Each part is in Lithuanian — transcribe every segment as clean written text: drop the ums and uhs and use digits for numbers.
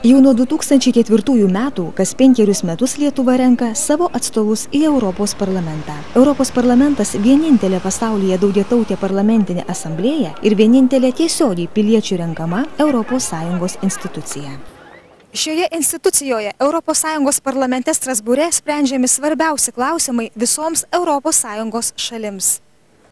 Jau nuo 2004 metų, kas 5 metus Lietuva renka savo atstovus į Europos parlamentą. Europos parlamentas vienintelė pasaulyje daugiatautė parlamentinė asamblėja ir vienintelė tiesiogiai piliečių renkama ES institucija. Šioje institucijoje ES parlamente Strasbūre sprendžiami svarbiausi klausimai visoms ES šalims.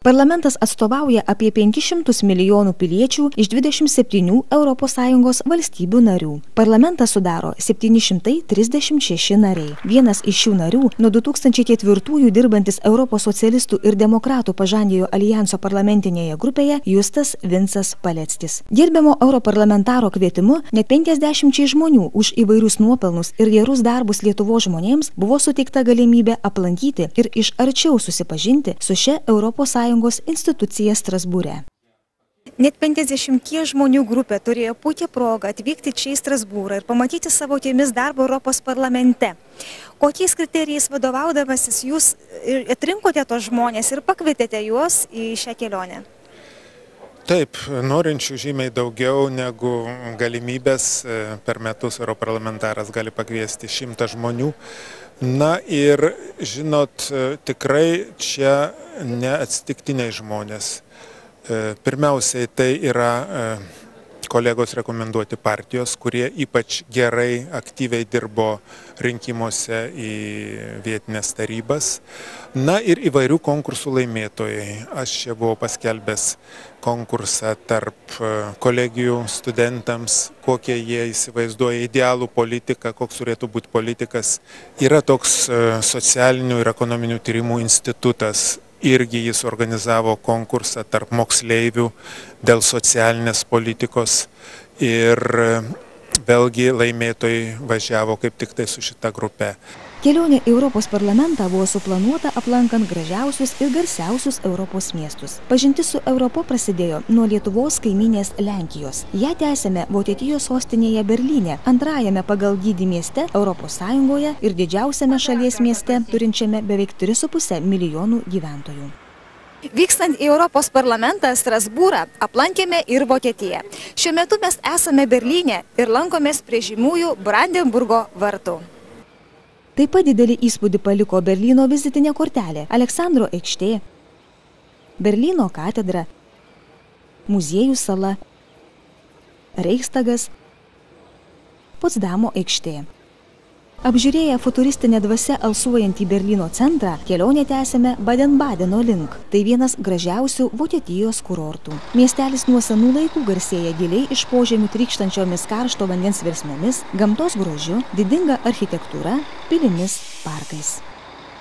Parlamentas atstovauja apie 500 milijonų piliečių iš 27 ES valstybių narių. Parlamentą sudaro 736 nariai. Vienas iš šių narių nuo 2004 dirbantis Europos socialistų ir demokratų pažangiojo alijanso parlamentinėje grupėje Justas Vincas Paleckis. Gerbiamo europarlamentaro kvietimu net 50 žmonių už įvairius nuopelnus ir gerus darbus Lietuvos žmonėms buvo suteikta galimybė aplankyti ir iš arčiau susipažinti su šia ES institucija Strasbūre. Net 50 žmonių grupė turėjo puikią progą atvykti čia į Strasbūrą ir pamatyti savo akimis darbą Europos parlamente. Kokiais kriterijais vadovaudamasis jūs atrinkote tos žmonės ir pakvietėte juos į šią kelionę? Taip, norinčių žymiai daugiau negu galimybės per metus europarlamentaras gali pakviesti 100 žmonių. Na ir, žinot, tikrai čia neatsitiktiniai žmonės. Pirmiausiai tai yra kolegos rekomenduoti partijos, kurie ypač gerai, aktyviai dirbo rinkimuose į vietinės tarybas. Na ir įvairių konkursų laimėtojai. Aš čia buvau paskelbęs konkursą tarp kolegijų studentams, kokie jie įsivaizduoja idealų politiką, koks turėtų būti politikas. Yra toks socialinių ir ekonominių tyrimų institutas. Irgi jis organizavo konkursą tarp moksleivių dėl socialinės politikos ir vėlgi laimėtojai važiavo kaip tik tai su šita grupe. Kelionė į Europos parlamentą buvo suplanuota aplankant gražiausius ir garsiausius Europos miestus. Pažintis su Europa prasidėjo nuo Lietuvos kaimynės Lenkijos. Ją tęsėme Vokietijos sostinėje Berlyne, antrajame pagal dydį mieste Europos Sąjungoje ir didžiausiame šalies mieste, turinčiame beveik 3,5 milijonų gyventojų. Vykstant į Europos parlamentą Strasbūrą aplankėme ir Vokietiją. Šiuo metu mes esame Berlyne ir lankomės prie žymiųjų Brandenburgo vartų. Taip pat didelį įspūdį paliko Berlyno vizitinė kortelė, Aleksandro aikštė, Berlyno katedra, muziejų sala, Reichstagas, Potsdamo aikštė. Apžiūrėję futuristinę dvasią alsuojantį Berlyno centrą, kelionę tęsėme Baden-Badeno link. Tai vienas gražiausių Vokietijos kurortų. Miestelis nuo senų laikų garsėja giliai iš požemių trykštančiomis karšto vandens versmėmis, gamtos grožiu, didinga architektūra, pilimis, parkais.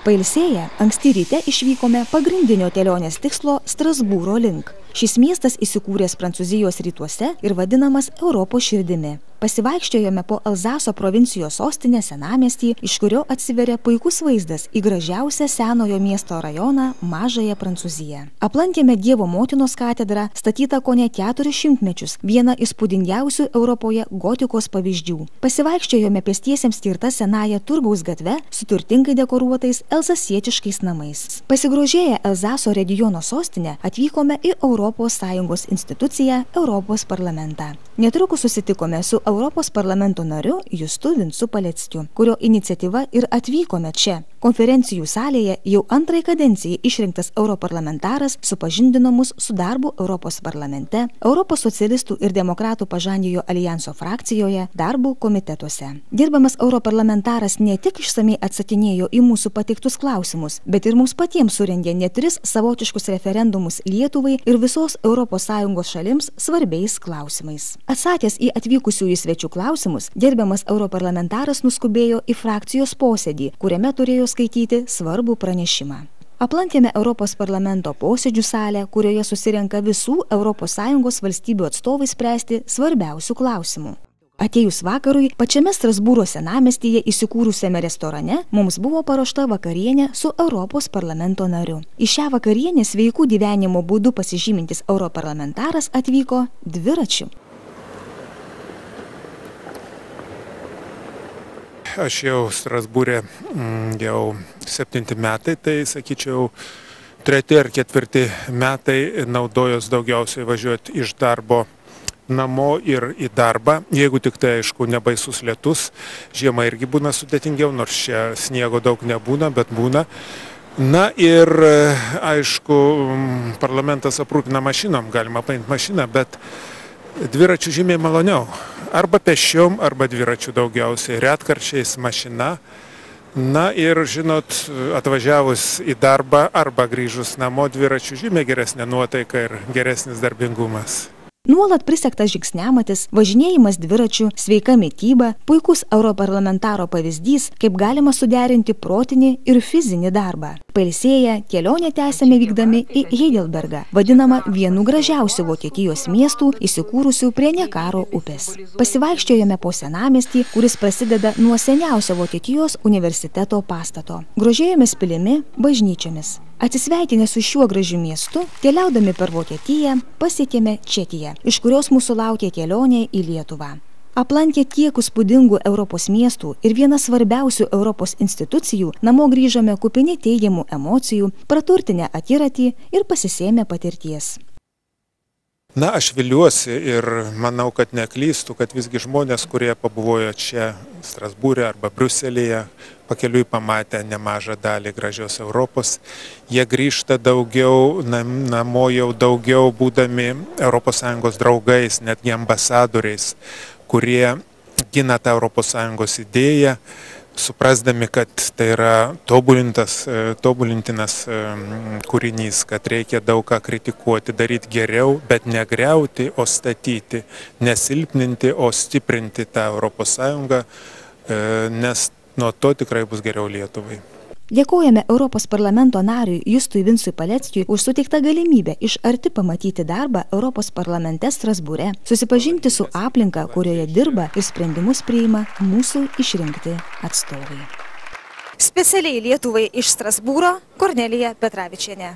Pailsėję, anksti ryte išvykome pagrindinio kelionės tikslo Strasbūro link. Šis miestas įsikūręs Prancūzijos rytuose ir vadinamas Europos širdimi. Pasivaikščiojome po Alzaso provincijos sostinę senamiestį, iš kurio atsiveria puikus vaizdas į gražiausią senojo miesto rajoną Mažąją Prancūziją. Aplankėme Dievo motinos katedrą, statytą kone 400 mečius, vieną įspūdingiausių Europoje gotikos pavyzdžių. Pasivaikščiojome pėstiesiems skirtą senąją Turgaus gatve su turtingai dekoruotais elzasietiškais namais. Pasigrožėję Alzaso regiono sostinę, atvykome į ES instituciją Europos parlamentą. Netrukus susitikome su Europos parlamento nariu Justu Vincu Paleckiu, kurio iniciatyva ir atvykome čia. Konferencijų salėje jau antrai kadencijai išrinktas europarlamentaras supažindino mus su darbu Europos parlamente, Europos socialistų ir demokratų pažangiojo alijanso frakcijoje, darbu komitetuose. Gerbiamas europarlamentaras ne tik išsamei atsakinėjo į mūsų pateiktus klausimus, bet ir mums patiems surengė net 3 savotiškus referendumus Lietuvai ir visos ES šalims svarbiais klausimais. Atsakęs į atvykusiųjų svečių klausimus, gerbiamas europarlamentaras nuskubėjo į frakcijos posėdį, kuriame turėjo skaityti svarbų pranešimą. Aplankėme Europos parlamento posėdžių salę, kurioje susirenka visų ES valstybių atstovai spręsti svarbiausių klausimų. Atėjus vakarui, pačiame Strasbūro senamiestyje įsikūrusiame restorane mums buvo paruošta vakarienė su Europos parlamento nariu. Į šią vakarienę sveikų gyvenimo būdu pasižymintis europarlamentaras atvyko dviračiu. Aš jau Strasbūre jau 7 metai, tai sakyčiau 3 ar 4 metai naudojos daugiausiai važiuoti iš darbo namo ir į darbą, jeigu tik tai, aišku, nebaisus lietus. Žiemą irgi būna sudėtingiau, nors čia sniego daug nebūna, bet būna. Na ir, aišku, parlamentas aprūpina mašinom, galima paimti mašiną, bet dviračių žymiai maloniau. Arba pešiom, arba dviračių daugiausiai, retkarčiais mašina. Na ir, žinot, atvažiavus į darbą arba grįžus namo dviračių žymiai geresnė nuotaika ir geresnis darbingumas. Nuolat prisegtas žingsniamatis, važinėjimas dviračiu, sveika mityba, puikus europarlamentaro pavyzdys, kaip galima suderinti protinį ir fizinį darbą. Pailsėję, kelionę tęsėme vykdami į Heidelbergą, vadinamą vienu gražiausių Vokietijos miestų įsikūrusių prie Nekaro upės. Pasivaikščiojome po senamiestį, kuris prasideda nuo seniausio Vokietijos universiteto pastato. Grožėjomės pilimi, bažnyčiomis. Atsisveikinę su šiuo gražiu miestu, keliaudami per Vokietiją, pasiekėme Čekiją, iš kurios mūsų laukė kelionė į Lietuvą. Aplankę tiek įspūdingų Europos miestų ir vieną svarbiausių Europos institucijų, namo grįžome kupini teigiamų emocijų, praturtinę akiratį ir pasisėmę patirties. Na, aš viliuosi ir manau, kad neklystu, kad visgi žmonės, kurie pabuvojo čia Strasbūre arba Briuselyje, pakeliui pamatę nemažą dalį gražios Europos, jie grįžta daugiau, namo jau daugiau būdami ES draugais, netgi ambasadoriais, kurie gina tą ES idėją, suprasdami, kad tai yra tobulintinas kūrinys, kad reikia daug ką kritikuoti, daryti geriau, bet ne griauti, o statyti, nesilpninti, o stiprinti tą ES, nes nuo to tikrai bus geriau Lietuvai. Dėkojame Europos parlamento nariui Justui Vincui Paleckiui už suteiktą galimybę iš arti pamatyti darbą Europos parlamente Strasbūre, susipažinti su aplinka, kurioje dirba ir sprendimus priima mūsų išrinkti atstovai. Specialiai Lietuvai iš Strasbūro Kornelija Petravičienė.